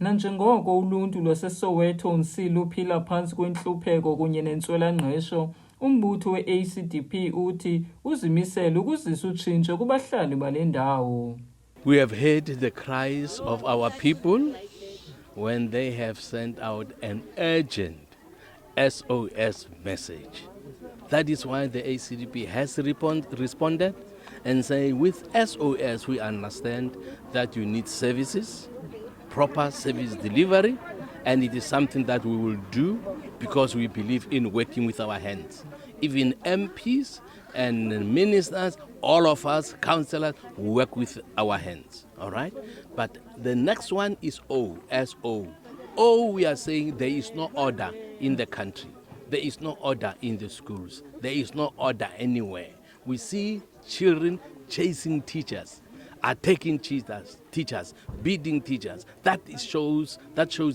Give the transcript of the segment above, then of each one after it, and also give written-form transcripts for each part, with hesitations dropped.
Nanjengoko uluntu lwaseSoweto nsilo uphila phantsi kwentlupheko kunye nentswela-ngqesho, umbutho we-I-ACDP uthi uzimisele ukuzisa utshintsho kubahlali bale ndawo. We have heard the cries of our people when they have sent out an urgent SOS message. That is why the I-ACDP has responded and say, with SOS we understand that you need services, proper service delivery, and it is something that we will do because we believe in working with our hands. Even MPs and ministers, all of us, councillors, work with our hands, all right? But the next one is O, S-O. O, we are saying there is no order in the country. There is no order in the schools. There is no order anywhere. We see children chasing teachers, attacking teachers, beating teachers. That shows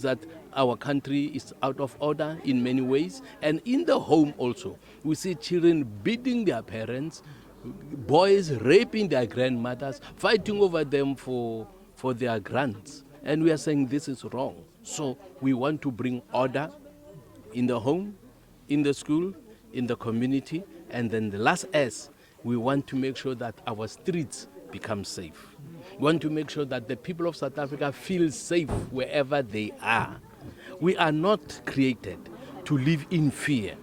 that our country is out of order in many ways. And in the home also, we see children beating their parents, boys raping their grandmothers, fighting over them for their grants. And we are saying this is wrong. So we want to bring order in the home, in the school, in the community, and then the last S, we want to make sure that our streets become safe. We want to make sure that the people of South Africa feel safe wherever they are. We are not created to live in fear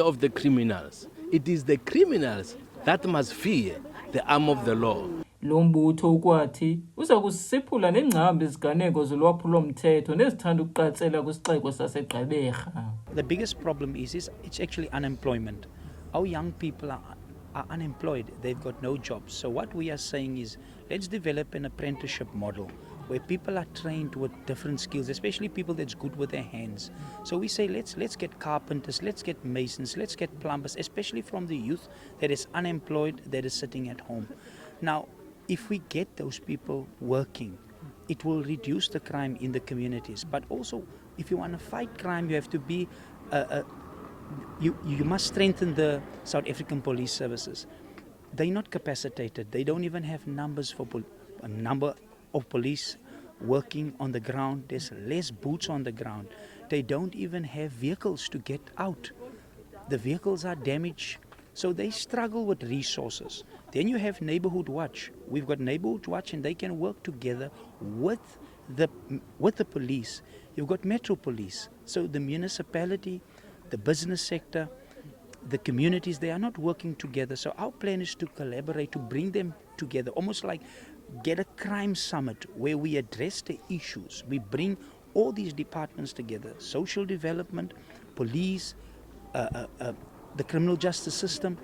of the criminals. It is the criminals that must fear the arm of the law. Lo mbutho ukwathi uza kusiphula nengcambi iziganeko zolwaphulo-mthetho nezithanda ukuqatsela kwisixeko sase-Gqeberha. The biggest problem is it's actually unemployment. Our young people are unemployed. They've got no jobs. So what we are saying is, let's develop an apprenticeship model where people are trained with different skills, especially people that's good with their hands. So we say, let's get carpenters, let's get masons, let's get plumbers, especially from the youth that is unemployed, that is sitting at home. Now, if we get those people working, it will reduce the crime in the communities. But also, if you want to fight crime, you have to be, you must strengthen the South African police services. They're not capacitated. They don't even have numbers for a number of police working on the ground. There's less boots on the ground. They don't even have vehicles to get out. The vehicles are damaged. So they struggle with resources. Then you have Neighborhood Watch. We've got Neighborhood Watch, and they can work together with the police. You've got Metro Police. So the municipality, the business sector, the communities, they are not working together. So our plan is to collaborate, to bring them together, almost like get a crime summit where we address the issues. We bring all these departments together, social development, police, the criminal justice system,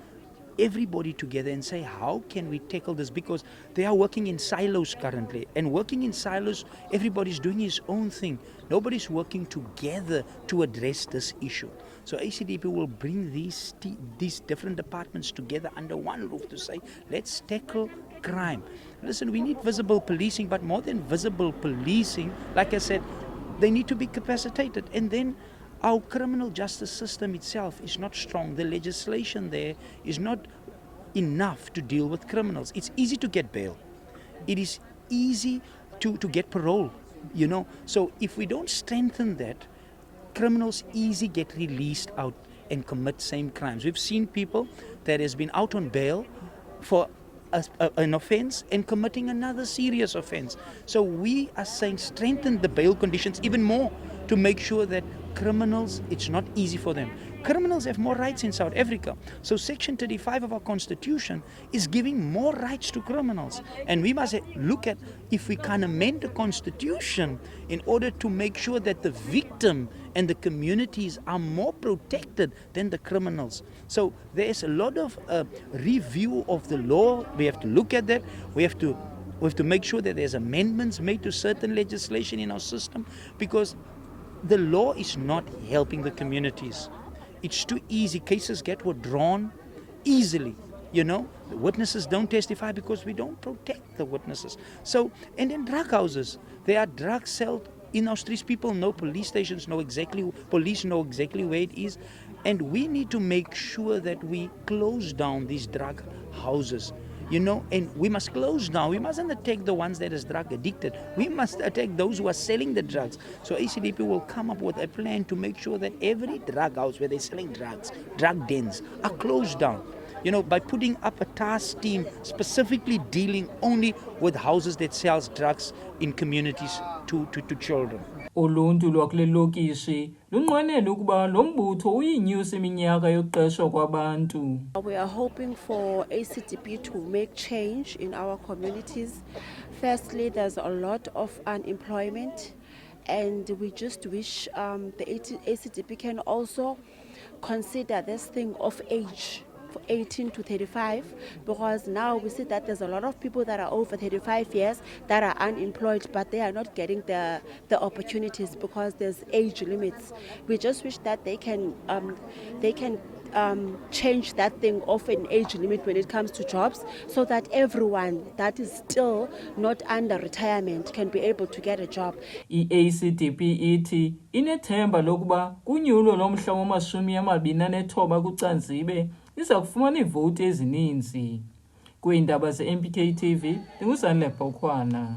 everybody together, and say, how can we tackle this? Because they are working in silos currently, and working in silos, everybody's doing his own thing. Nobody's working together to address this issue. So I-ACDP will bring these different departments together under one roof to say, let's tackle crime. Listen, we need visible policing, but more than visible policing, like I said, they need to be capacitated. And then our criminal justice system itself is not strong. The legislation there is not enough to deal with criminals. It's easy to get bail. It is easy to get parole, you know. So if we don't strengthen that, criminals easily get released out and commit same crimes. We've seen people that has been out on bail for an offense and committing another serious offense. So we are saying strengthen the bail conditions even more to make sure that criminals, it's not easy for them. Criminals have more rights in South Africa. So Section 35 of our Constitution is giving more rights to criminals. And we must look at if we can amend the Constitution in order to make sure that the victim and the communities are more protected than the criminals. So there's a lot of review of the law. We have to look at that. We have to make sure that there's amendments made to certain legislation in our system, because the law is not helping the communities. It's too easy. Cases get withdrawn easily. You know, the witnesses don't testify because we don't protect the witnesses. So, and then drug houses. There are drugs sold in our streets. People know, police stations know exactly, police know exactly where it is. And we need to make sure that we close down these drug houses. You know, and we must close down. We mustn't attack the ones that is drug addicted. We must attack those who are selling the drugs. So I-ACDP will come up with a plan to make sure that every drug house where they're selling drugs, drug dens, are closed down. You know, by putting up a task team specifically dealing only with houses that sells drugs in communities to children. Uluntu lwakule lokishi lunqwenela ukuba lo mbutho uyinyusa iminyaka yokuqeshwa kwabantu. We are hoping for I-ACDP to make change in our communities. Firstly, there's a lot of unemployment, and we just wish the I-ACDP can also consider this thing of age. 18 to 35, because now we see that there's a lot of people that are over 35 years that are unemployed, but they are not getting the opportunities because there's age limits. We just wish that they can change that thing of an age limit when it comes to jobs, so that everyone that is still not under retirement can be able to get a job. I-ACDP ithi inethemba lokuba kunyulo lomhla wama-29 kuCanzibe iza kufumana iivoti ezininzi. Kwiindaba ze-MPK TV, ndinguzanele Bhokhwana.